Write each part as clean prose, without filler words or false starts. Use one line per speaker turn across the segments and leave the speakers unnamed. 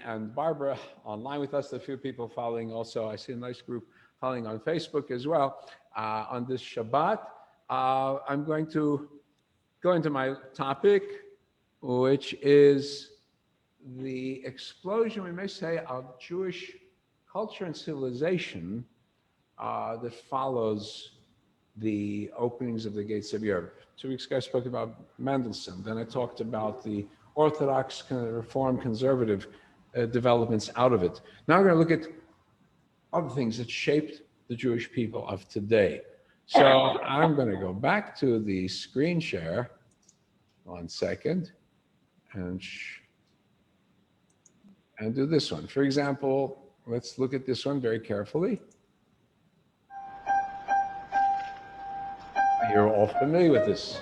and Barbara online with us, a few people following also. I see a nice group following on Facebook as well on this Shabbat. I'm going to go into my topic, which is the explosion, we may say, of Jewish culture and civilization that follows the openings of the gates of Europe. 2 weeks ago, I spoke about Mendelssohn. Then I talked about the Orthodox, Reform, conservative developments out of it. Now we're going to look at other things that shaped the Jewish people of today. So I'm going to go back to the screen share. 1 second. And do this one. For example, let's look at this one very carefully. You're all familiar with this,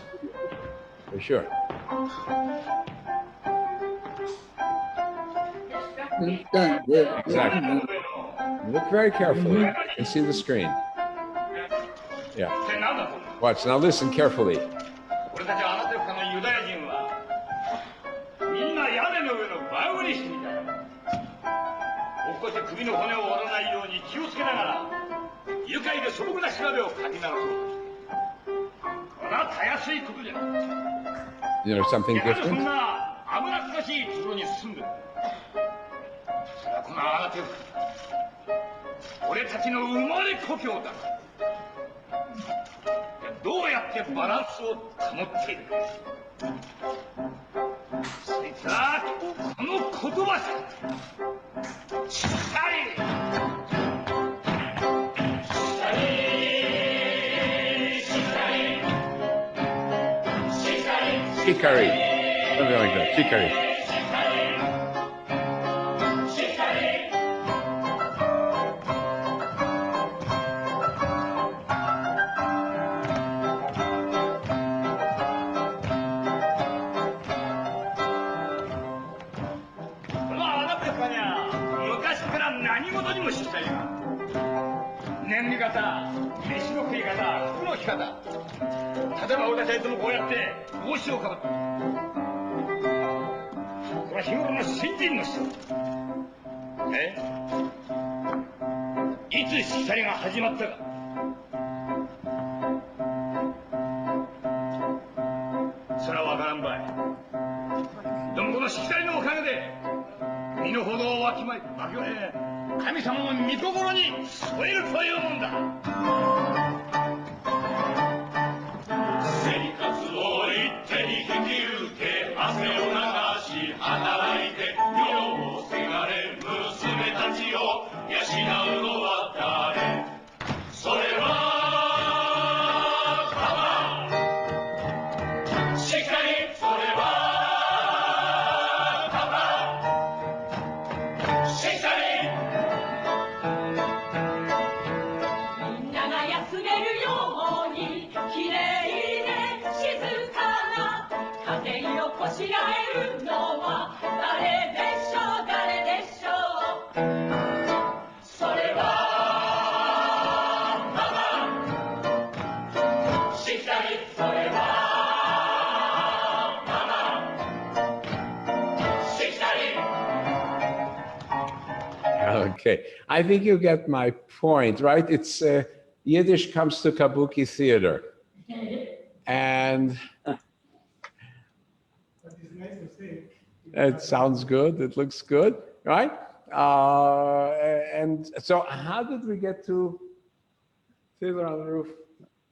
for sure. Exactly. Look very carefully and see the screen. Yeah. Watch, now listen carefully. You know something different? Shikari, something like that, Shikari. Okay, I think you get my point, right? It's Yiddish comes to Kabuki theater. And it sounds good, it looks good, right? And so how did we get to Fiddler on the Roof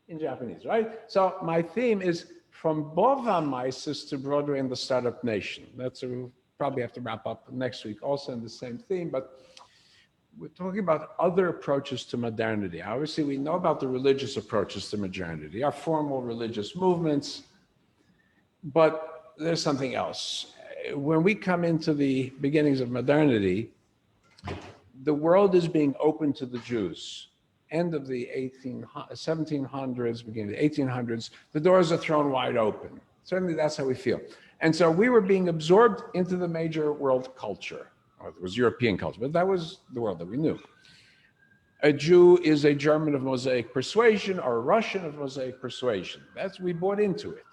in Japanese, right? So my theme is from Bova Meises to Broadway and the Startup Nation. That's we'll probably have to wrap up next week also in the same theme, but we're talking about other approaches to modernity. Obviously, we know about the religious approaches to modernity, our formal religious movements, but there's something else. When we come into the beginnings of modernity, the world is being opened to the Jews. End of the 1700s, beginning of the 1800s, the doors are thrown wide open. Certainly that's how we feel. And so we were being absorbed into the major world culture. Or it was European culture, but that was the world that we knew. A Jew is a German of Mosaic persuasion or a Russian of Mosaic persuasion. We bought into it.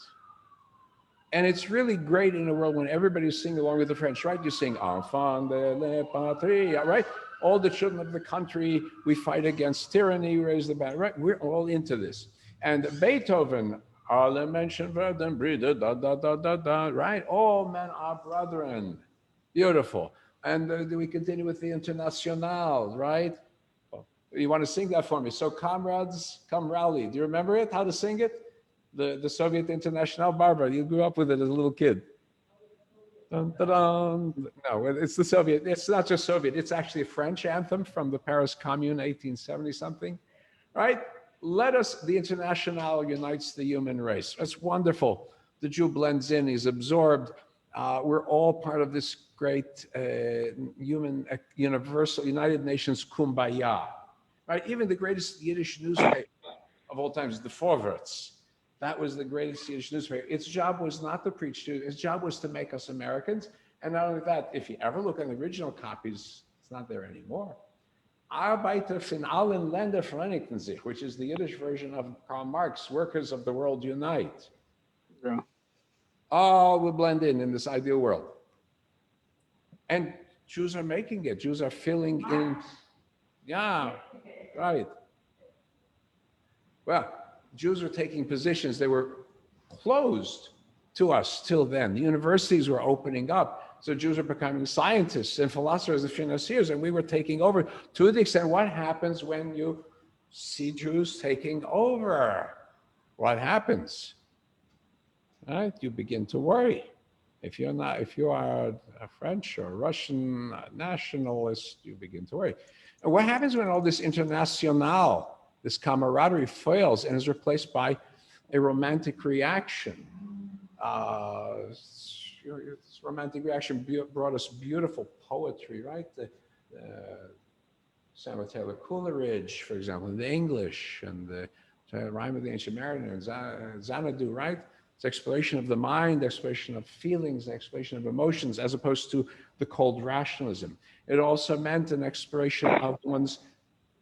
And it's really great in a world when everybody's singing along with the French, right? You sing Enfant de la Patrie, right? All the children of the country, we fight against tyranny, raise the banner, right? We're all into this. And Beethoven, alle Menschen werden Brüder, da, da, da, da, da, right? All men are brethren. Beautiful. And we continue with the Internationale, right? You want to sing that for me? So, comrades, come rally. Do you remember it? How to sing it? The Soviet International. Barbara, you grew up with it as a little kid. Dun, dun, dun. No, it's the Soviet. It's not just Soviet. It's actually a French anthem from the Paris Commune, 1870 something, right? Let us, the International unites the human race. That's wonderful. The Jew blends in, he's absorbed. We're all part of this great human, universal, United Nations kumbaya, right? Even the greatest Yiddish newspaper of all times, the Vorwärts. That was the greatest Yiddish newspaper. Its job was not to preach to, its job was to make us Americans. And not only that, if you ever look at the original copies, it's not there anymore. Arbeiter von allen Ländern vereinigten sich, which is the Yiddish version of Karl Marx, workers of the world unite.
Yeah.
All will blend in this ideal world. And Jews are making it. Jews are filling in. Yeah, right. Well, Jews were taking positions. They were closed to us till then. The universities were opening up. So Jews were becoming scientists and philosophers and financiers, and we were taking over to the extent what happens when you see Jews taking over? What happens? Right? You begin to worry. If you are a French or Russian nationalist, you begin to worry. And what happens when all this international, this camaraderie fails and is replaced by a romantic reaction? This romantic reaction brought us beautiful poetry, right? Samuel Taylor Coleridge, for example, in the English, and the Rhyme of the Ancient Mariner, and Xanadu, right? It's exploration of the mind, exploration of feelings, exploration of emotions, as opposed to the cold rationalism. It also meant an exploration of one's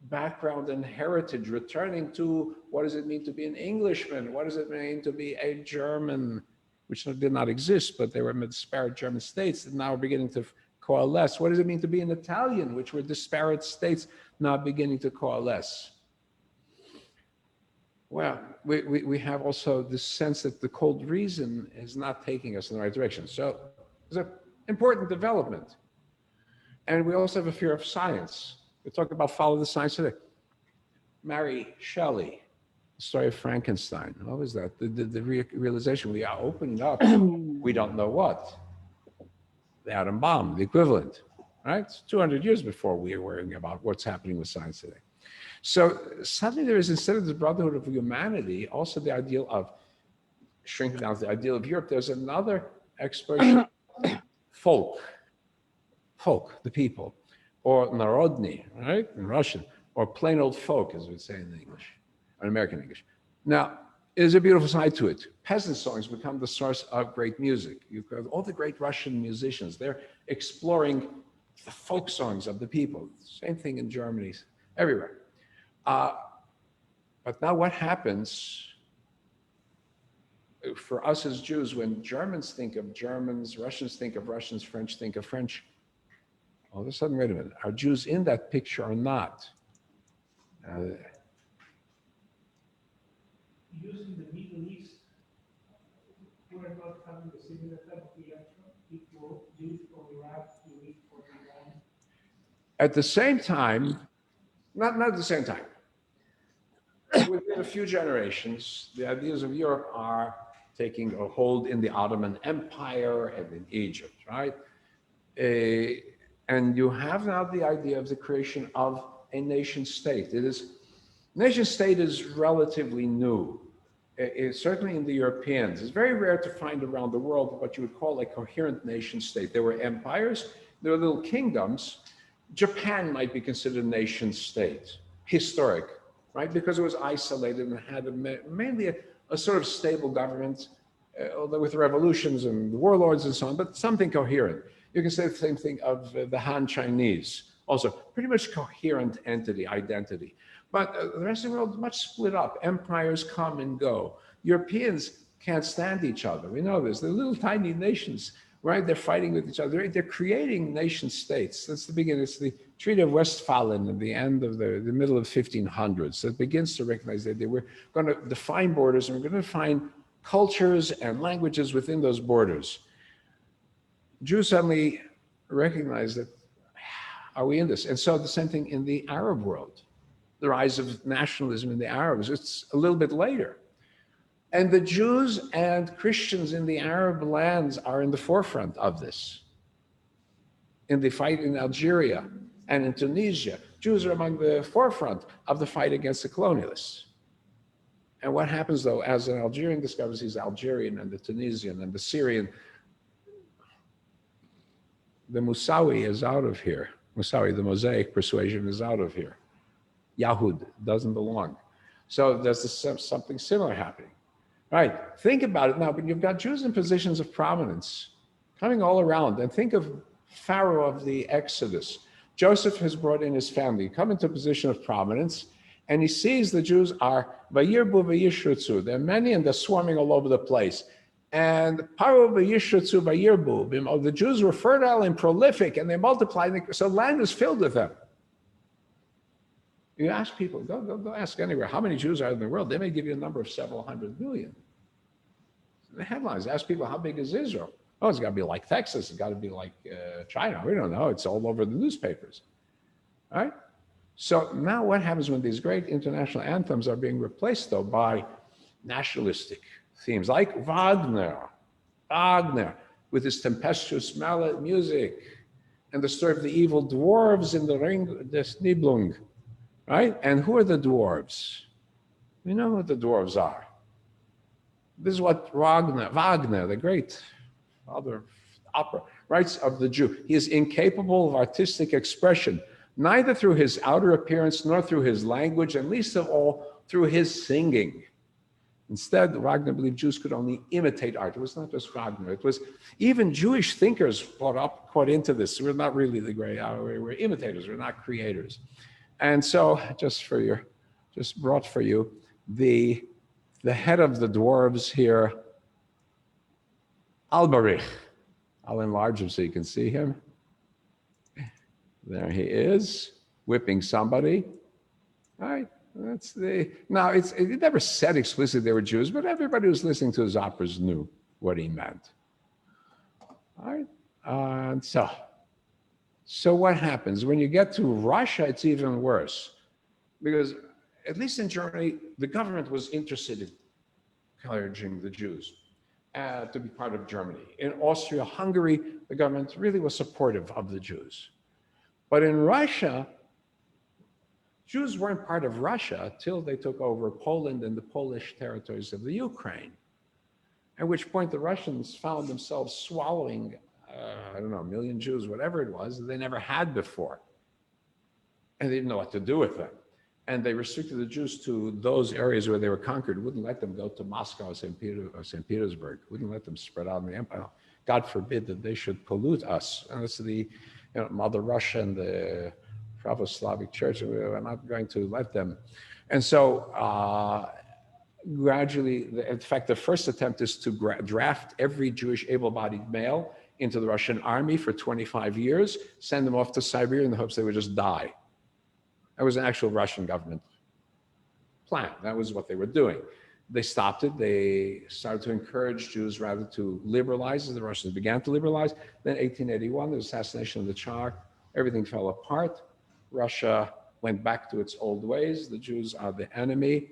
background and heritage, returning to what does it mean to be an Englishman? What does it mean to be a German, which did not exist, but they were disparate German states that now are beginning to coalesce. What does it mean to be an Italian, which were disparate states now beginning to coalesce? Well, we have also this sense that the cold reason is not taking us in the right direction. So it's an important development. And we also have a fear of science. We talk about follow the science today. Mary Shelley, the story of Frankenstein. What was that? The realization we are opening up, we don't know what. The atom bomb, the equivalent, right? It's 200 years before we are worrying about what's happening with science today. So suddenly there is, instead of the brotherhood of humanity, also the ideal of shrinking down to the ideal of Europe. There's another exploration, folk, the people, or narodny, right, in Russian, or plain old folk, as we say in English, or American English. Now, there's a beautiful side to it. Peasant songs become the source of great music. You've got all the great Russian musicians. They're exploring the folk songs of the people. Same thing in Germany, everywhere. But now what happens for us as Jews when Germans think of Germans, Russians think of Russians, French think of French? All of a sudden, wait a minute, are Jews in that picture or not?
Using the Middle East, we're not having a similar type of reaction. People Jews from Iraq, Jews from Iran.
At the same time, not at the same time. Within a few generations, the ideas of Europe are taking a hold in the Ottoman Empire and in Egypt, right? And you have now the idea of the creation of a nation state. Nation state is relatively new. It's certainly in the Europeans. It's very rare to find around the world what you would call a coherent nation state. There were empires, there were little kingdoms. Japan might be considered a nation state, historic, right? Because it was isolated and had mainly a sort of stable government, although with revolutions and warlords and so on, but something coherent. You can say the same thing of the Han Chinese, also pretty much coherent entity, identity. But the rest of the world is much split up. Empires come and go. Europeans can't stand each other. We know this. They're little tiny nations, right? They're fighting with each other. They're creating nation states. That's the beginning. It's the Treaty of Westphalen at the end of the middle of 1500s that begins to recognize that they were going to define borders, and we're going to define cultures and languages within those borders. Jews suddenly recognize that, are we in this? And so the same thing in the Arab world, the rise of nationalism in the Arabs. It's a little bit later. And the Jews and Christians in the Arab lands are in the forefront of this. In the fight in Algeria and in Tunisia, Jews are among the forefront of the fight against the colonialists. And what happens though, as an Algerian discovers he's Algerian, and the Tunisian and the Syrian, the Musawi is out of here. Musawi, the Mosaic persuasion, is out of here. EHUD doesn't belong. So there's something similar happening. Right, think about it now, but you've got Jews in positions of prominence coming all around. And think of Pharaoh of the Exodus. Joseph has brought in his family, come into a position of prominence, and he sees the Jews are vayirbu vayishrutzu. There are many and they're swarming all over the place. And paru vayishrutzu vayirbu. The Jews were fertile and prolific, and they multiplied, so land is filled with them. You ask people, go ask anywhere, how many Jews are in the world? They may give you a number of several hundred million. The headlines, ask people, how big is Israel? Oh, it's got to be like Texas. It's got to be like China. We don't know. It's all over the newspapers. All right? So now what happens when these great international anthems are being replaced, though, by nationalistic themes like Wagner, with his tempestuous music, and the story of the evil dwarves in the Ring des Nibelung. Right? And who are the dwarves? We know what the dwarves are. This is what Wagner, the great father of opera, writes of the Jew. He is incapable of artistic expression, neither through his outer appearance nor through his language, and least of all through his singing. Instead, Wagner believed Jews could only imitate art. It was not just Wagner. It was even Jewish thinkers caught into this. We're not really the great, we're imitators, we're not creators. And so, just brought for you the head of the dwarves here, Alberich. I'll enlarge him so you can see him. There he is, whipping somebody. All right, that's the. Now, it never said explicitly they were Jews, but everybody who was listening to his operas knew what he meant. All right, and so what happens? When you get to Russia, it's even worse. Because at least in Germany, the government was interested in encouraging the Jews to be part of Germany. In Austria-Hungary, the government really was supportive of the Jews. But in Russia, Jews weren't part of Russia till they took over Poland and the Polish territories of the Ukraine. At which point the Russians found themselves swallowing I don't know, a million Jews, whatever it was, that they never had before. And they didn't know what to do with them. And they restricted the Jews to those areas where they were conquered, wouldn't let them go to Moscow or St. Petersburg, wouldn't let them spread out in the empire. God forbid that they should pollute us. And it's the Mother Russia and the Pravoslavic Church, we're not going to let them. And so gradually, in fact, the first attempt is to draft every Jewish able-bodied male into the Russian army for 25 years, send them off to Siberia in the hopes they would just die. That was an actual Russian government plan. That was what they were doing. They stopped it. They started to encourage Jews rather to liberalize, as the Russians began to liberalize. Then 1881, the assassination of the Tsar, everything fell apart. Russia went back to its old ways. The Jews are the enemy.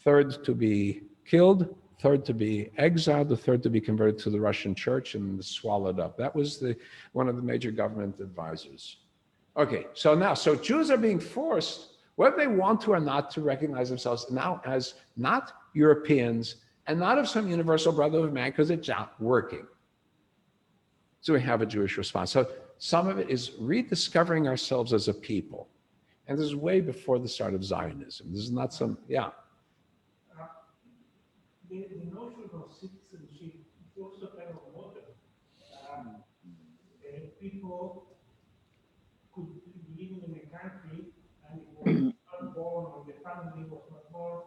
Third to be killed, third to be exiled, the third to be converted to the Russian church and swallowed up. That was one of the major government advisors. Okay, so Jews are being forced, whether they want to or not, to recognize themselves now as not Europeans and not of some universal brotherhood of man, because it's not working. So we have a Jewish response. So some of it is rediscovering ourselves as a people. And this is way before the start of Zionism. This is not some, yeah.
The notion of citizenship is also kind of modern. People could be living in a country and it was not born, or the family was not born,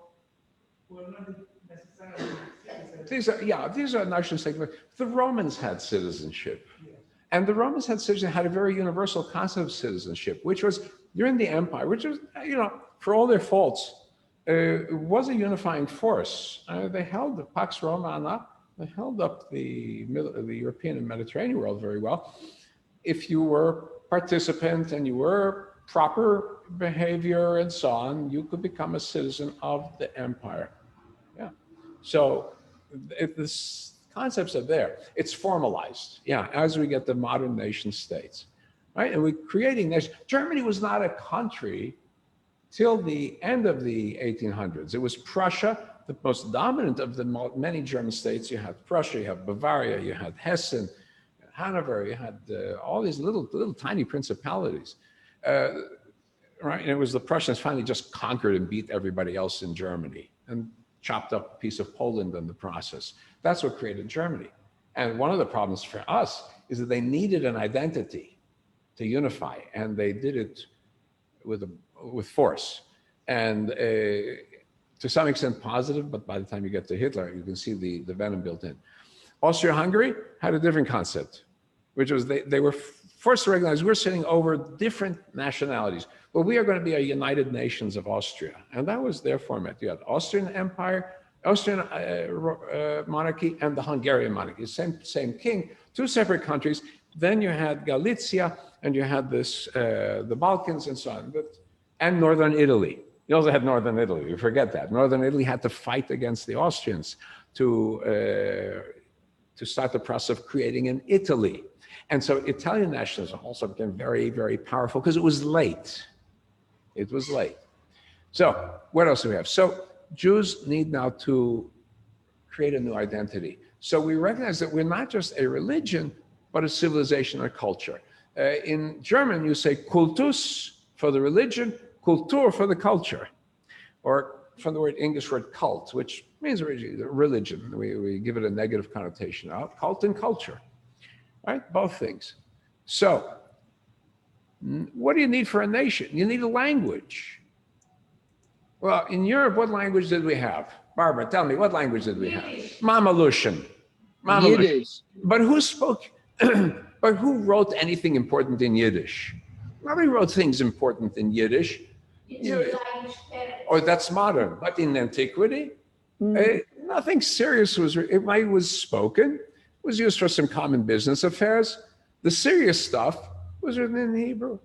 were not necessarily citizens
these are national states. The Romans had citizenship. And the Romans had citizenship, had a very universal concept of citizenship, which was during the empire, which was, for all their faults, was a unifying force. They held the Pax Romana, they held up the European and Mediterranean world very well. If you were participant and you were proper behavior and so on, you could become a citizen of the empire. Yeah. So this concepts are there. It's formalized. Yeah. As we get the modern nation states, right? And we're creating nations. Germany was not a country till the end of the 1800s. It was Prussia, the most dominant of the many German states. You had Prussia, you had Bavaria, you had Hessen, Hanover, you had all these little tiny principalities. Right? And it was the Prussians finally just conquered and beat everybody else in Germany and chopped up a piece of Poland in the process. That's what created Germany. And one of the problems for us is that they needed an identity to unify, and they did it with force. And to some extent positive, but by the time you get to Hitler, you can see the venom built in. Austria-Hungary had a different concept, which was they were forced to recognize we're sitting over different nationalities, but we are going to be a United Nations of Austria. And that was their format. You had Austrian Empire, Austrian monarchy, and the Hungarian monarchy, same king, two separate countries. Then you had Galicia, and you had the Balkans and so on, and Northern Italy. You also had Northern Italy, you forget that. Northern Italy had to fight against the Austrians to start the process of creating an Italy. And so Italian nationalism also became very, very powerful because it was late. It was late. So what else do we have? So Jews need now to create a new identity. So we recognize that we're not just a religion, but a civilization or culture. In German, you say Kultus for the religion, Kultur for the culture, or from the English word cult, which means religion. We give it a negative connotation. Cult and culture, right? Both things. So what do you need for a nation? You need a language. Well, in Europe, what language did we have? Barbara, tell me, what language did we have? Mamalushan.
Yiddish.
But who spoke, but who wrote anything important in Yiddish? Nobody wrote things important in Yiddish. Or that's modern, but in antiquity, nothing serious was, it was spoken, was used for some common business affairs. The serious stuff was written in Hebrew.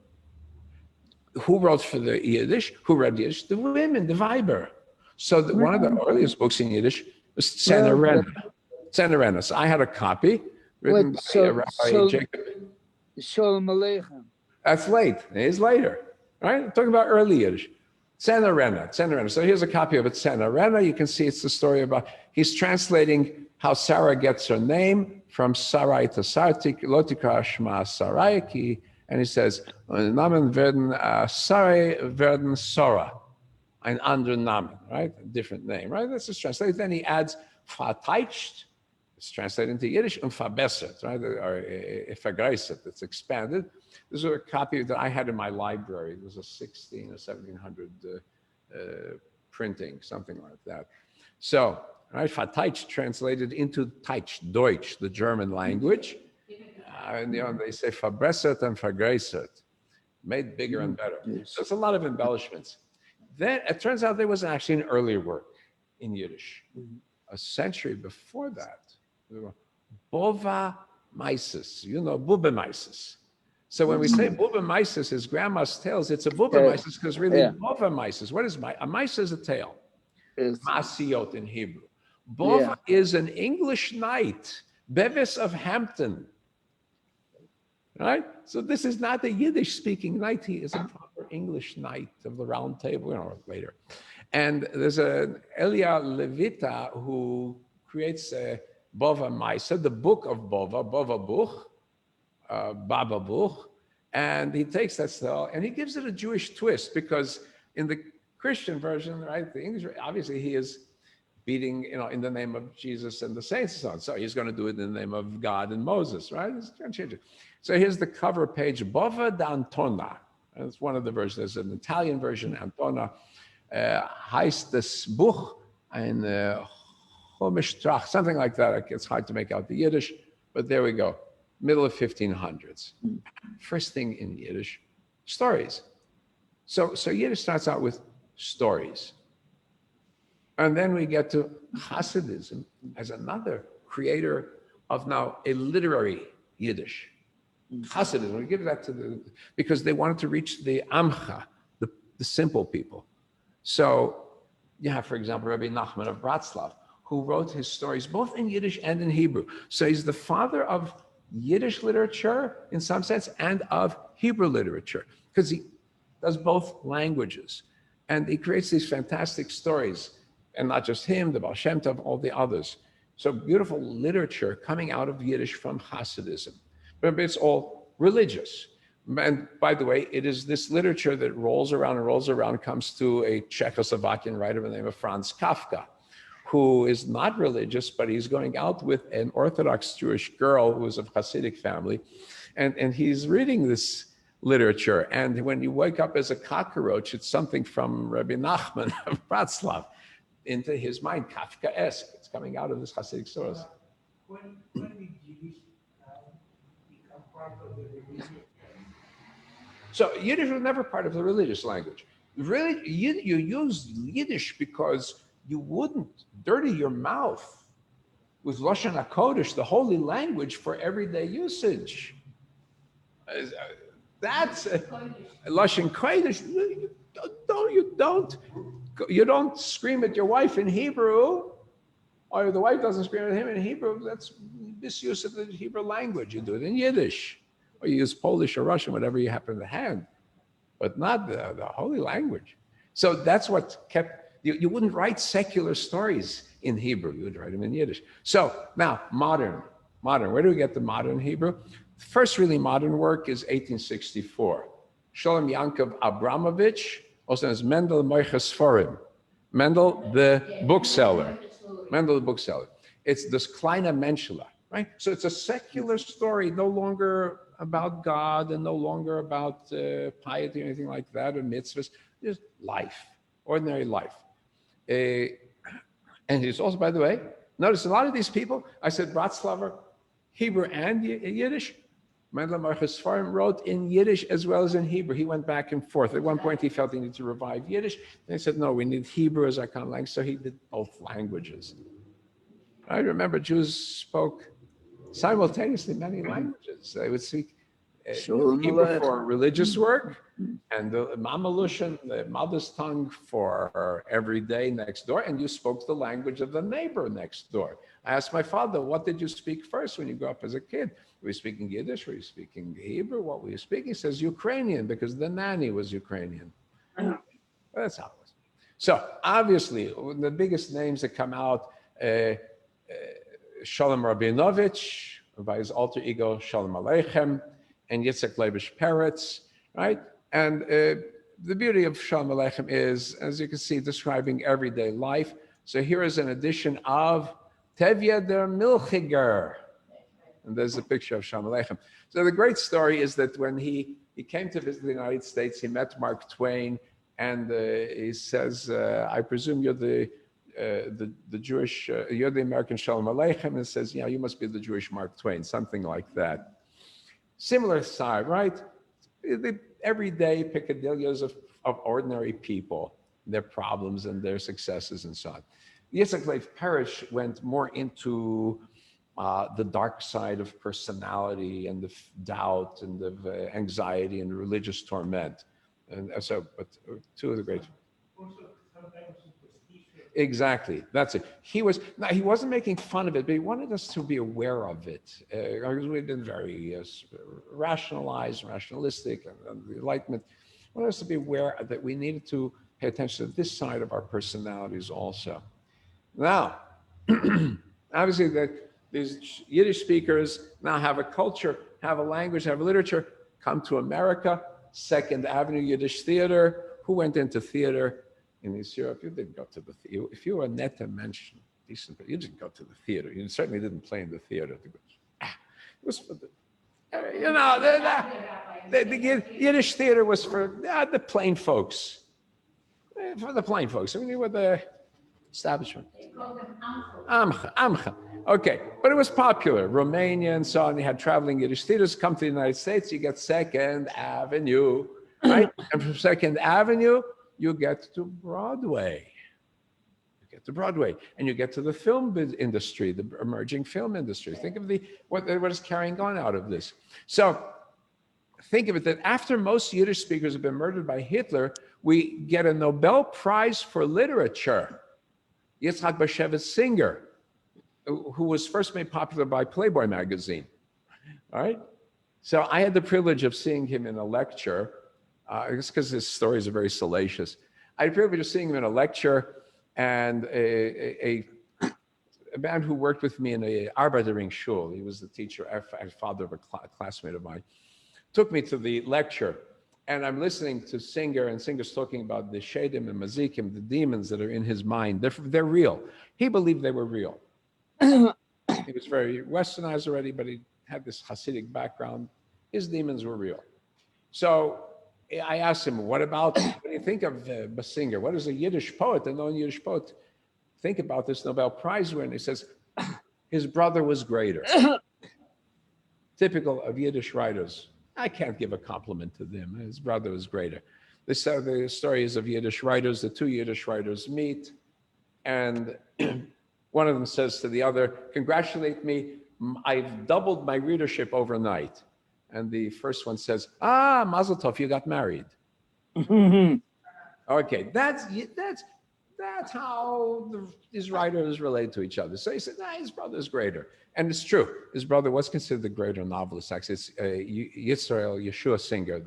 Who wrote for the Yiddish? Who read Yiddish? The women, the Weiber. So one of the earliest books in Yiddish was Tzena Rena. So I had a copy written by Rabbi Jacob.
Shalom Aleichem.
That's late. It's later, right? I'm talking about early Yiddish. Tzena Rena. So here's a copy of it, Tzena Rena. You can see it's the story about, he's translating how Sarah gets her name from Sarai to Sartik, Lotika Shma Sarai, and he says, Namen werden Sarai werden Sora, ein anderer Namen, right? A different name, right? That's just translated. Then he adds Verteidigt, it's translated into Yiddish, and verbessert, right? Or vergrößert, it's expanded. This is a copy that I had in my library. It was a 16 or 1700 printing, something like that. So, right, Verteidigt translated into Deutsch, the German language. And they say verbessert and vergrößert, made bigger and better. So it's a lot of embellishments. Then it turns out there was actually an earlier work in Yiddish. A century before that, Bova Meises, Bova Meises. So when we say Bova Meises is grandma's tales, it's a Bova Meises because really Bova Meises, what is a Meis is a tale. Masiot in Hebrew. Bova is an English knight, Bevis of Hampton. Right? So this is not a Yiddish-speaking knight. He is a proper English knight of the Round Table, later. And there's an Elia Levita who creates a Bova Meise, the book of Bova Buch, Baba Buch, and he takes that style and he gives it a Jewish twist because in the Christian version, right, the English, obviously he is beating, in the name of Jesus and the saints and so on. So he's going to do it in the name of God and Moses, right? He's going to change it. So here's the cover page, Bova d'Antona. It's one of the versions. There's an Italian version, Antona. Heißt das Buch ein Chumash Trach, something like that. It's hard to make out the Yiddish, but there we go. Middle of 1500s. First thing in Yiddish, stories. So Yiddish starts out with stories. And then we get to Hasidism as another creator of now a literary Yiddish. Hasidism, we give that to because they wanted to reach the Amcha, the simple people. So you have, for example, Rabbi Nachman of Bratslav, who wrote his stories both in Yiddish and in Hebrew. So he's the father of Yiddish literature in some sense and of Hebrew literature because he does both languages. And he creates these fantastic stories. And not just him, the Baal Shem Tov, all the others. So beautiful literature coming out of Yiddish from Hasidism. But it's all religious. And by the way, it is this literature that rolls around, comes to a Czechoslovakian writer by the name of Franz Kafka, who is not religious, but he's going out with an Orthodox Jewish girl who is of Hasidic family. And he's reading this literature. And when you wake up as a cockroach, it's something from Rabbi Nachman of Bratslav. Into his mind, Kafkaesque. It's coming out of this Hasidic source.
When did Yiddish become part of the religion?
So Yiddish was never part of the religious language. Really, you used Yiddish because you wouldn't dirty your mouth with Lashon HaKodesh, the holy language for everyday usage. That's Lashon Kodesh. You don't scream at your wife in Hebrew, or the wife doesn't scream at him in Hebrew. That's misuse of the Hebrew language. You do it in Yiddish, or you use Polish or Russian, whatever you happen to have, but not the holy language. So that's what kept, you wouldn't write secular stories in Hebrew. You would write them in Yiddish. So now, modern. Where do we get the modern Hebrew? The first really modern work is 1864. Sholem Yankov Abramovich, also known as Mendel Moiches Forim. Mendel, the bookseller. It's this Kleine Menschele, right? So it's a secular story, no longer about God and no longer about piety or anything like that, or mitzvahs, just life, ordinary life. And it's also, by the way, notice a lot of these people, I said Bratslaver, Hebrew and Yiddish. Mendel Moiches Forim wrote in Yiddish as well as in Hebrew. He went back and forth. At one point, he felt he needed to revive Yiddish. Then he said, no, we need Hebrew as our common language. So he did both languages. I remember Jews spoke simultaneously many languages. They would speak Hebrew for religious work and the Mamelushan, the mother's tongue for every day next door. And you spoke the language of the neighbor next door. I asked my father, what did you speak first when you grew up as a kid? Were you speaking Yiddish? Were you speaking Hebrew? What were you speaking? He says Ukrainian because the nanny was Ukrainian. That's how it was. So obviously, the biggest names that come out, Sholem Rabinovich, by his alter ego, Shalom Aleichem, and Yitzhak Leibish Peretz, right? And the beauty of Shalom Aleichem is, as you can see, describing everyday life. So here is an edition of Tevye der Milchiger. And there's a picture of Shalom Aleichem. So the great story is that when he came to visit the United States, he met Mark Twain, and he says, I presume you're the Jewish, you're the American Shalom Aleichem, and says, yeah, you must be the Jewish Mark Twain, something like that. Similar side, right? The everyday peccadillos of ordinary people, their problems and their successes and so on. Yitzhak Leif Parrish went more into the dark side of personality and the doubt and the anxiety and religious torment. And so, but two of the great. Exactly, that's it. He wasn't making fun of it, but he wanted us to be aware of it. Because we've been very rationalistic, and the Enlightenment. He wanted us to be aware that we needed to pay attention to this side of our personalities also. Now, obviously, these Yiddish speakers now have a culture, have a language, have a literature, come to America, Second Avenue Yiddish Theatre. Who went into theater? In East Europe, you didn't go to the theater. If you were a netta mensch, decent, you didn't go to the theater. You certainly didn't play in the theater. It was for the, the Yiddish theater was for the plain folks. For the plain folks. I mean, you were the establishment. Amcha. Okay, but it was popular. Romania and so on. You had traveling Yiddish theaters come to the United States. You get Second Avenue, right? And from Second Avenue, you get to Broadway. You get to Broadway, and you get to the film industry, the emerging film industry. Think of what is carrying on out of this. So think of it that after most Yiddish speakers have been murdered by Hitler, we get a Nobel Prize for Literature. Yitzhak Bashevis Singer, who was first made popular by Playboy magazine. All right? So I had the privilege of seeing him in a lecture. It's because his stories are very salacious. I had the privilege of seeing him in a lecture, and a man who worked with me in a Arbeitering Shul, he was the teacher, father of a classmate of mine, took me to the lecture. And I'm listening to Singer, and Singer's talking about the Shadim and Mazikim, the demons that are in his mind. They're real. He believed they were real. He was very westernized already, but he had this Hasidic background. His demons were real. So I asked him, what do you think of Singer? What is a Yiddish poet, a known Yiddish poet, think about this Nobel Prize winner? He says, his brother was greater. Typical of Yiddish writers. I can't give a compliment to them. His brother was greater. The stories of Yiddish writers, the two Yiddish writers meet, and one of them says to the other, congratulate me, I've doubled my readership overnight. And the first one says, Mazel Tov, you got married. Okay, that's how these writers relate to each other. So he said, his brother's greater. And it's true. His brother was considered the greater novelist. Actually, it's Yisrael Yeshua Singer,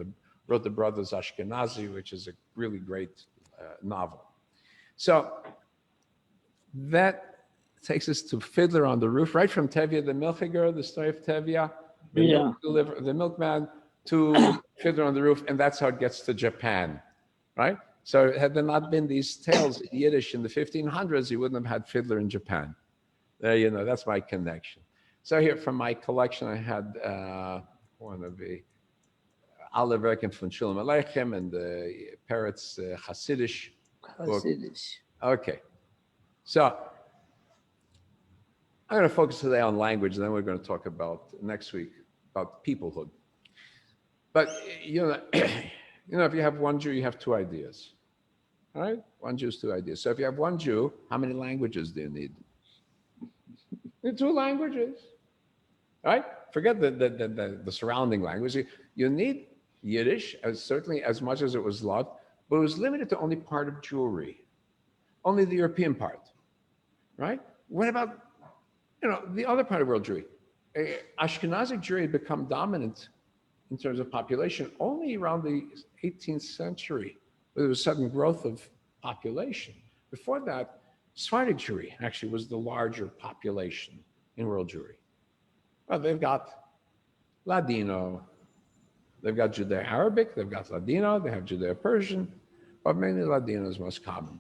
wrote The Brothers Ashkenazi, which is a really great novel. So that takes us to Fiddler on the Roof, right from Tevye the Milchiger, the story of Tevye, the milkman, to Fiddler on the Roof, and that's how it gets to Japan, right? So had there not been these tales in Yiddish in the 1500s, you wouldn't have had Fiddler in Japan. There, that's my connection. So here from my collection, I had one of the Alle Werken von Shulam Aleichem and the Peretz Hasidish book. Okay. So I'm going to focus today on language, and then we're going to talk about next week about peoplehood. But, if you have one Jew, you have two ideas. All right? One Jew is two ideas. So if you have one Jew, how many languages do you need? Two languages, right? Forget the surrounding language. You need Yiddish, certainly as much as it was loved, but it was limited to only part of Jewry, only the European part, right? What about, the other part of world Jewry? Ashkenazic Jewry had become dominant in terms of population only around the 18th century, where there was sudden growth of population. Before that, Sephardic Jewry actually was the larger population in world Jewry. Well, they've got Ladino, they've got Judeo-Arabic, they've got Ladino, they have Judeo-Persian, but mainly Ladino is most common.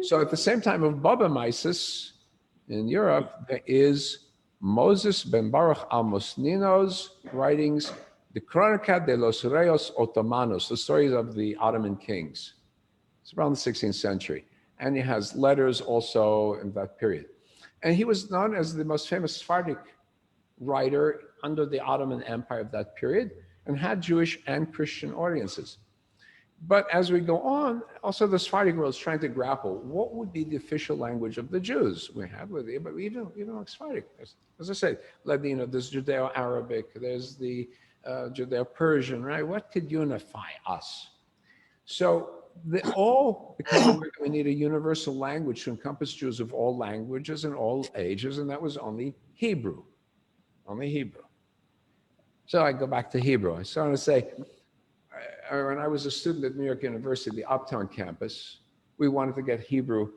So at the same time of Bova Meises in Europe, there is Moses ben Baruch Almosnino's writings, the Crónica de los Reyes Otomanos, the stories of the Ottoman kings. It's around the 16th century. And he has letters also in that period. And he was known as the most famous Sephardic writer under the Ottoman Empire of that period, and had Jewish and Christian audiences. But as we go on, also the Sephardic world is trying to grapple, what would be the official language of the Jews? We have with it, but even like Sephardic. As I said, Ladino, there's Judeo-Arabic, there's the Judeo-Persian, right? What could unify us? So we need a universal language to encompass Jews of all languages and all ages, and that was only Hebrew. Only Hebrew. So I go back to Hebrew. I started to say, when I was a student at New York University, the Uptown campus, we wanted to get Hebrew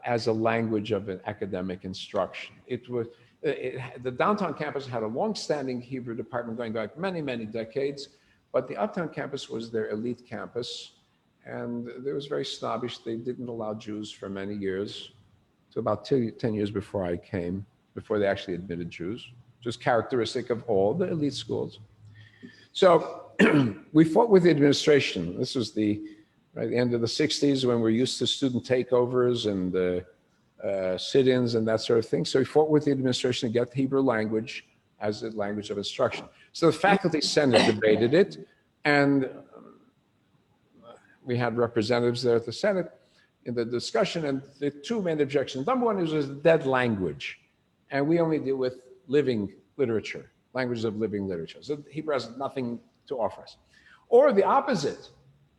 as a language of an academic instruction. The downtown campus had a long-standing Hebrew department going back many, many decades, but the Uptown campus was their elite campus. And it was very snobbish. They didn't allow Jews for many years, to about 10 years before I came, before they actually admitted Jews, which was characteristic of all the elite schools. So we fought with the administration. This was the end of the 60s, when we're used to student takeovers and sit-ins and that sort of thing. So he fought with the administration to get the Hebrew language as a language of instruction. So the faculty senate debated it, and we had representatives there at the Senate in the discussion, and the two main objections. Number one is it was a dead language, and we only deal with living literature, languages of living literature. So Hebrew has nothing to offer us. Or the opposite,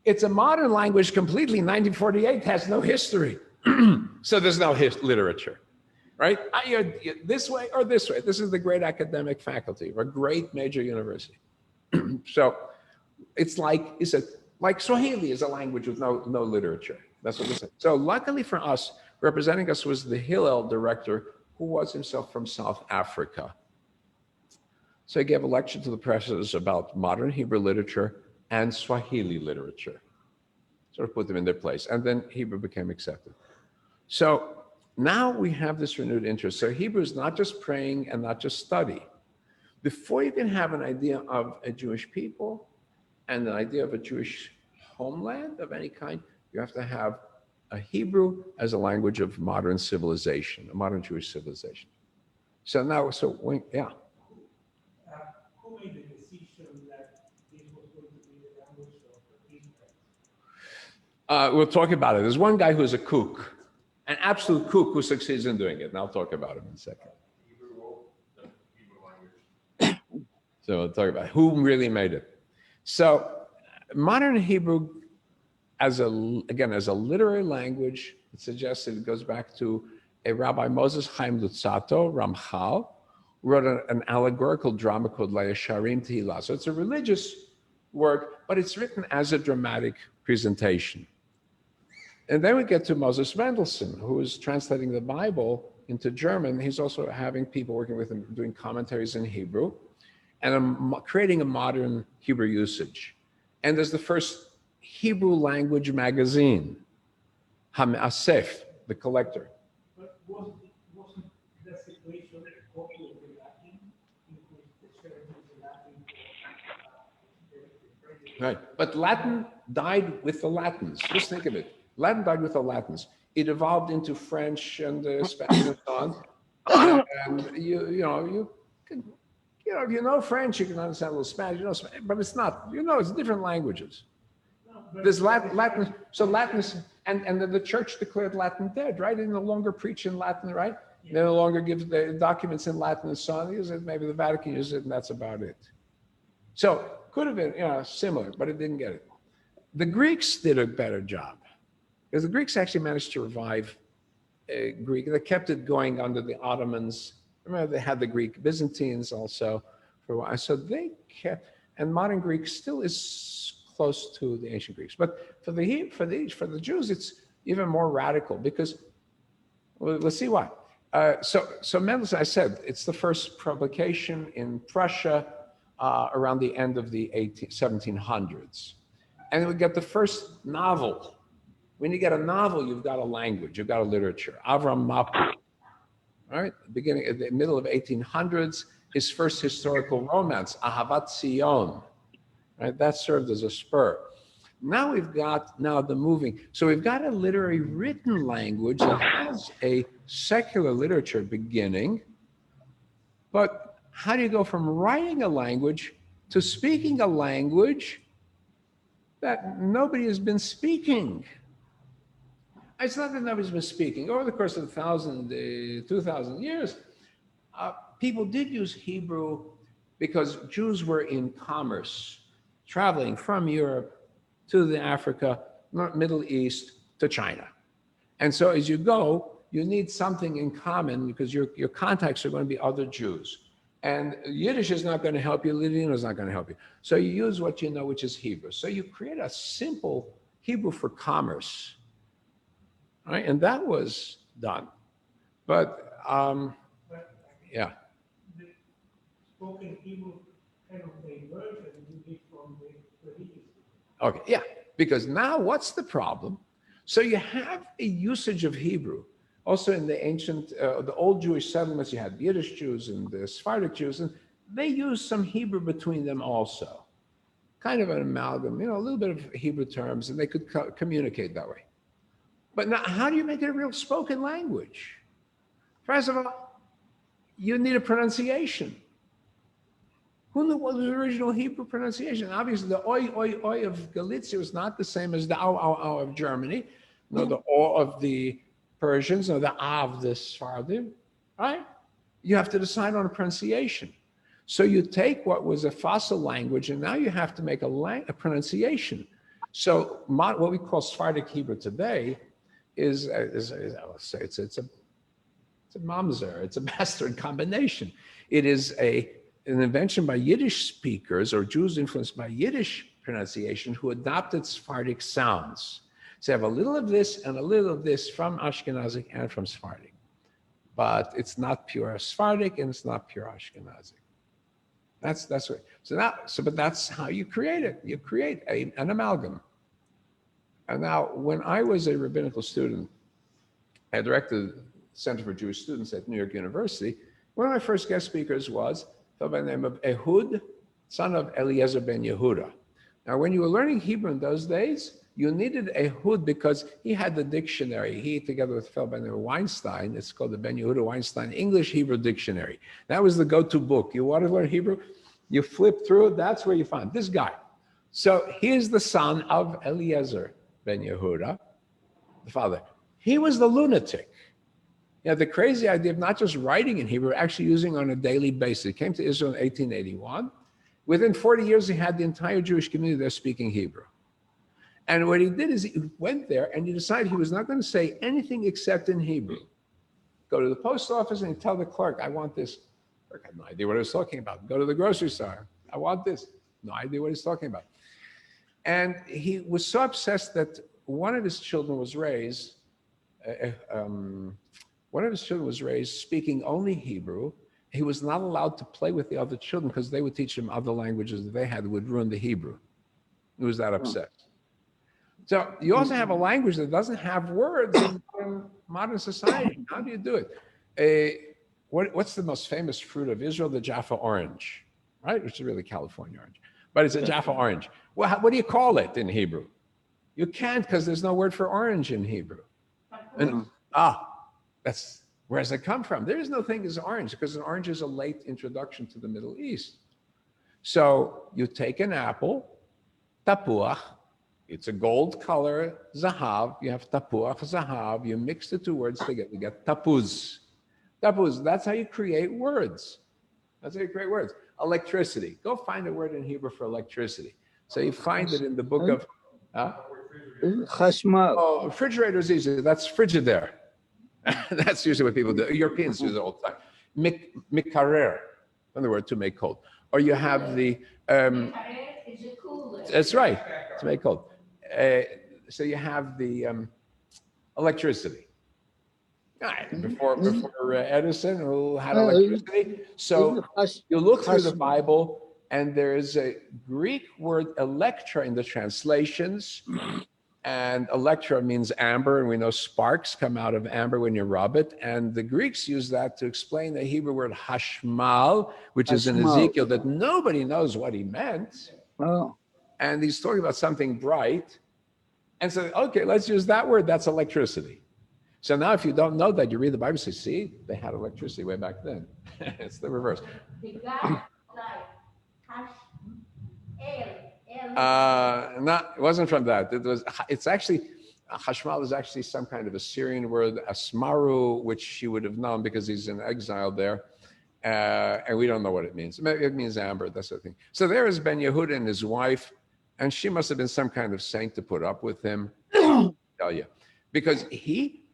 it's a modern language completely, 1948, has no history. So there's no literature, right? You're this way or this way. This is the great academic faculty of a great major university. So it's like, is it like Swahili is a language with no literature. That's what they said. So luckily for us, representing us was the Hillel director, who was himself from South Africa. So he gave a lecture to the professors about modern Hebrew literature and Swahili literature. Sort of put them in their place. And then Hebrew became accepted. So now we have this renewed interest. So Hebrew is not just praying and not just study. Before you can have an idea of a Jewish people and an idea of a Jewish homeland of any kind, you have to have a Hebrew as a language of modern civilization, a modern Jewish civilization. So now, yeah.
Who made the decision that this was going to be the language of Israel?
We'll talk about it. There's one guy who's a kook, an absolute kook who succeeds in doing it. And I'll talk about him in a second. So we'll talk about who really made it. So modern Hebrew, as a literary language, it suggests that it goes back to a Rabbi Moses Chaim Luzzatto, Ramchal, who wrote an allegorical drama called Leah Sharim Tehillah. So it's a religious work, but it's written as a dramatic presentation. And then we get to Moses Mendelssohn, who is translating the Bible into German. He's also having people working with him doing commentaries in Hebrew and creating a modern Hebrew usage. And there's the first Hebrew language magazine, Ha'asef, the collector.
But wasn't that situation a copy of the Latin, in which the church is Latin?
Right, but Latin died with the Latins. Just think of it. Latin died with the Latins. It evolved into French and Spanish and so on. And if you know French, you can understand a little Spanish. But it's not. It's different languages. There's Latin. So Latin is, and the church declared Latin dead, right? They no longer preach in Latin, right? They no longer give the documents in Latin and so on. Use it. Maybe the Vatican uses it, and that's about it. So could have been, similar, but it didn't get it. The Greeks did a better job, because the Greeks actually managed to revive Greek. They kept it going under the Ottomans. Remember, they had the Greek Byzantines also for a while. So they kept, and modern Greek still is close to the ancient Greeks. But for the Jews, it's even more radical, because let's see why. So Mendelssohn, I said, it's the first publication in Prussia around the end of the 1700s. And we get the first novel. When you get a novel, you've got a language, you've got a literature. Avram Mapu, all right, the middle of 1800s, his first historical romance, Ahavat Zion, right? That served as a spur. Now we've got the moving. So we've got a literary written language that has a secular literature beginning, but how do you go from writing a language to speaking a language that nobody has been speaking? It's not that nobody's been speaking. Over the course of 2,000 years, people did use Hebrew because Jews were in commerce, traveling from Europe to the Africa, Middle East, to China. And so as you go, you need something in common, because your contacts are going to be other Jews. And Yiddish is not going to help you, Ladino is not going to help you. So you use what you know, which is Hebrew. So you create a simple Hebrew for commerce. Right? And that was done. But, yeah.
The spoken Hebrew kind of diverged from the religious.
Okay, yeah, because now what's the problem? So you have a usage of Hebrew. Also in the ancient, the old Jewish settlements, you had Yiddish Jews and the Sephardic Jews, and they used some Hebrew between them also. Kind of an amalgam, a little bit of Hebrew terms, and they could communicate that way. But now, how do you make it a real spoken language? First of all, you need a pronunciation. Who knew what was the original Hebrew pronunciation? Obviously, the oi, oi, oi of Galicia was not the same as the ow, ow, ow of Germany, nor the o of the Persians, nor the a of the Sephardim, right? You have to decide on a pronunciation. So you take what was a fossil language, and now you have to make a pronunciation. So what we call Sephardic Hebrew today is I would say it's a mamzer, it's a bastard combination. It is an invention by Yiddish speakers or Jews influenced by Yiddish pronunciation who adopted Sephardic sounds. So you have a little of this and a little of this from Ashkenazic and from Sephardic. But it's not pure Sephardic and it's not pure Ashkenazic. That's what. But that's how you create it. You create an amalgam. And now, when I was a rabbinical student, I directed the Center for Jewish Students at New York University. One of my first guest speakers was a fellow by the name of EHUD, son of Eliezer ben Yehuda. Now, when you were learning Hebrew in those days, you needed EHUD because he had the dictionary. He, together with a fellow by the name of Weinstein, it's called the Ben Yehuda Weinstein English Hebrew Dictionary. That was the go-to book. You want to learn Hebrew? You flip through it, that's where you find this guy. So he's the son of Eliezer ben Yehuda, the father. He was the lunatic. He had the crazy idea of not just writing in Hebrew, actually using on a daily basis. He came to Israel in 1881. Within 40 years, he had the entire Jewish community there speaking Hebrew. And what he did is he went there and he decided he was not going to say anything except in Hebrew. Go to the post office and tell the clerk, I want this. Clerk had no idea what he was talking about. Go to the grocery store. I want this. No idea what he's talking about. And he was so obsessed that one of his children was raised speaking only Hebrew. He was not allowed to play with the other children because they would teach him other languages that they had that would ruin the Hebrew. He was that obsessed. So you also have a language that doesn't have words in modern society. How do you do it? What's the most famous fruit of Israel? The Jaffa orange, right? Which is really California orange. But it's a Jaffa orange. Well, what do you call it in Hebrew? You can't because there's no word for orange in Hebrew. And, where does it come from? There is no thing as orange because an orange is a late introduction to the Middle East. So you take an apple, tapuach, it's a gold color, zahav, you have tapuach, zahav, you mix the two words together, you get tapuz. Tapuz, that's how you create words. That's how you create words. Electricity. Go find a word in Hebrew for electricity. So you find it in the book of...
Chashmal.
Oh, refrigerator is easy. That's frigidaire. That's usually what people do. Europeans use it all the time. Mikarer, another word to make cold. Or you have the... that's right, to make cold. So you have the electricity. Before Edison, who had electricity. So you look through the Bible, and there is a Greek word electra in the translations. And electra means amber, and we know sparks come out of amber when you rub it. And the Greeks use that to explain the Hebrew word hashmal, which is in Ezekiel, that nobody knows what he meant.
Oh.
And he's talking about something bright. And so, okay, let's use that word. That's electricity. So now if you don't know that, you read the Bible and say, see, they had electricity way back then. It's the reverse.
The guy like
It wasn't from that. It's actually, Hashmal is actually some kind of Assyrian word, asmaru, which he would have known because he's in exile there. And we don't know what it means. Maybe it means amber, that sort of thing. So there is Ben Yehuda and his wife, and she must have been some kind of saint to put up with him. Tell you, because he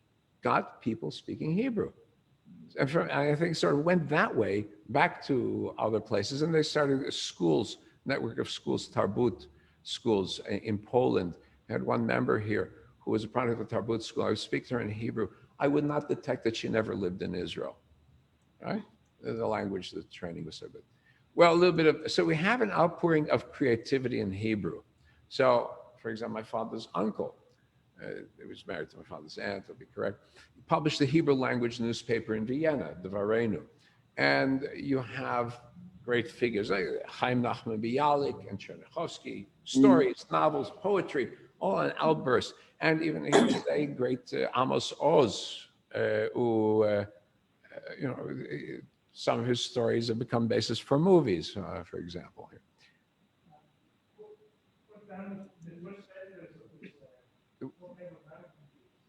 got people speaking Hebrew. And I think sort of went that way back to other places, and they started schools, network of schools, Tarbut schools in Poland. I had one member here who was a product of the Tarbut school. I would speak to her in Hebrew. I would not detect that she never lived in Israel, right? The language, the training was so good. Well, a little bit of, so we have an outpouring of creativity in Hebrew. So, for example, my father's uncle, he was married to my father's aunt, I'll be correct, he published the Hebrew language newspaper in Vienna, the Varenu. And you have great figures like Chaim Nachman Bialik and Chernichovsky, stories, novels, poetry, all an outburst. And even a great Amos Oz, who, you know, some of his stories have become basis for movies, for example.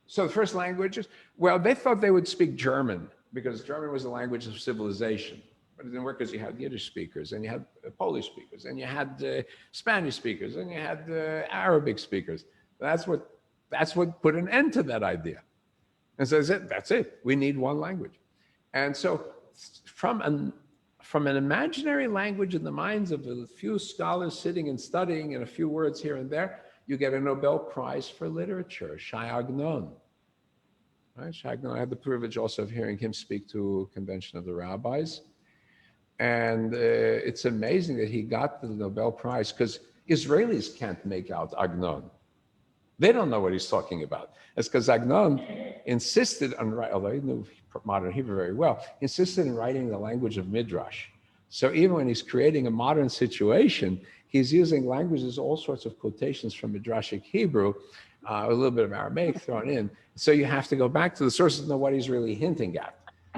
So the first languages, well, they thought they would speak German because German was the language of civilization. But it didn't work because you had Yiddish speakers, and you had Polish speakers, and you had Spanish speakers, and you had Arabic speakers. That's what put an end to that idea. And so that's it. We need one language. And so from an imaginary language in the minds of a few scholars sitting and studying and a few words here and there, you get a Nobel Prize for Literature, Shai Agnon. Right? Shai Agnon, I had the privilege also of hearing him speak to a convention of the rabbis. And it's amazing that he got the Nobel Prize because Israelis can't make out Agnon. They don't know what he's talking about. It's because Agnon insisted on writing, although he knew modern Hebrew very well, insisted in writing the language of Midrash. So even when he's creating a modern situation, he's using languages, all sorts of quotations from Midrashic Hebrew, a little bit of Aramaic thrown in. So you have to go back to the sources to know what he's really hinting at.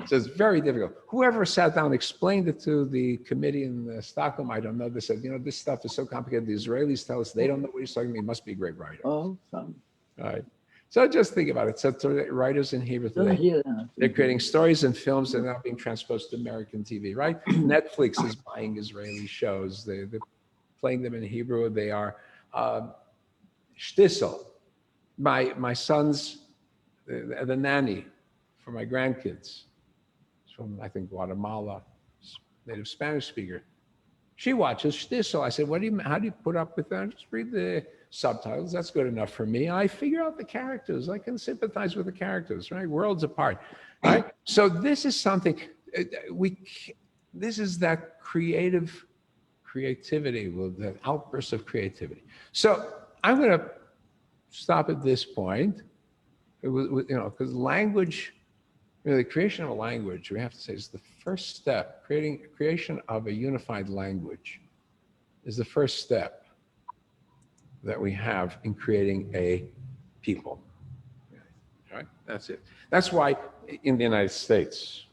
So it's very difficult. Whoever sat down and explained it to the committee in Stockholm, I don't know, they said, you know, this stuff is so complicated. The Israelis tell us they don't know what he's talking about. He must be a great writer.
Oh,
All right. So just think about it. So to writers in Hebrew today, they're creating stories and films that are now being transposed to American TV, right? Netflix is buying Israeli shows. They're playing them in Hebrew. They are shtisel. My son's, the nanny for my grandkids, from, I think, Guatemala, native Spanish speaker. She watches shtisel. I said, how do you put up with that? Just read the subtitles. That's good enough for me. I figure out the characters. I can sympathize with the characters, right? Worlds apart, right? So this is something, this is that creativity, that outburst of creativity. So I'm going to stop at this point, you know, because language, the creation of a language, we have to say, is the first step. Creation of a unified language is the first step that we have in creating a people. Right? That's it. That's why in the United States,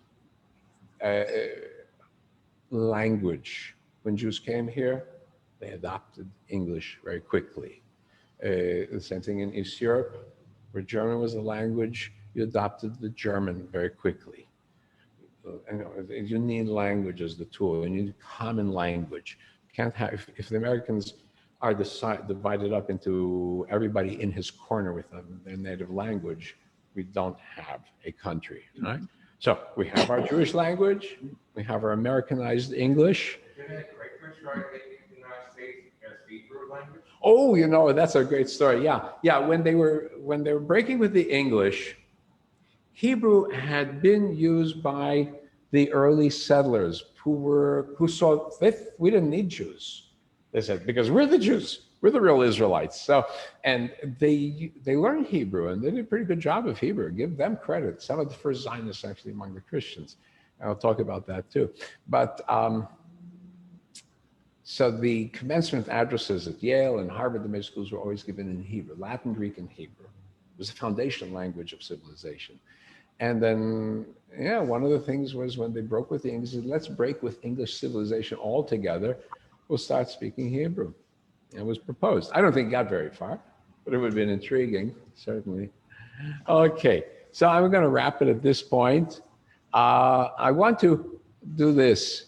language, when Jews came here, they adopted English very quickly. The same thing in East Europe, where German was the language, you adopted the German very quickly. You need language as the tool. You need common language. You can't have, if the Americans are divided up into everybody in his corner with their native language, we don't have a country, right? So we have our Jewish language, we have our Americanized English. Oh, you know, that's a great story. Yeah. When they were breaking with the English, Hebrew had been used by the early settlers who saw we didn't need Jews. They said, because we're the Jews, we're the real Israelites. So, and they learned Hebrew, and they did a pretty good job of Hebrew. Give them credit. Some of the first Zionists actually among the Christians. I'll talk about that too. But so the commencement addresses at Yale and Harvard, the major schools, were always given in Hebrew, Latin, Greek, and Hebrew. It was the foundation language of civilization. And then, one of the things was when they broke with the English, let's break with English civilization altogether. We'll start speaking Hebrew. And it was proposed. I don't think it got very far, but it would have been intriguing, certainly. Okay, so I'm going to wrap it at this point. I want to do this.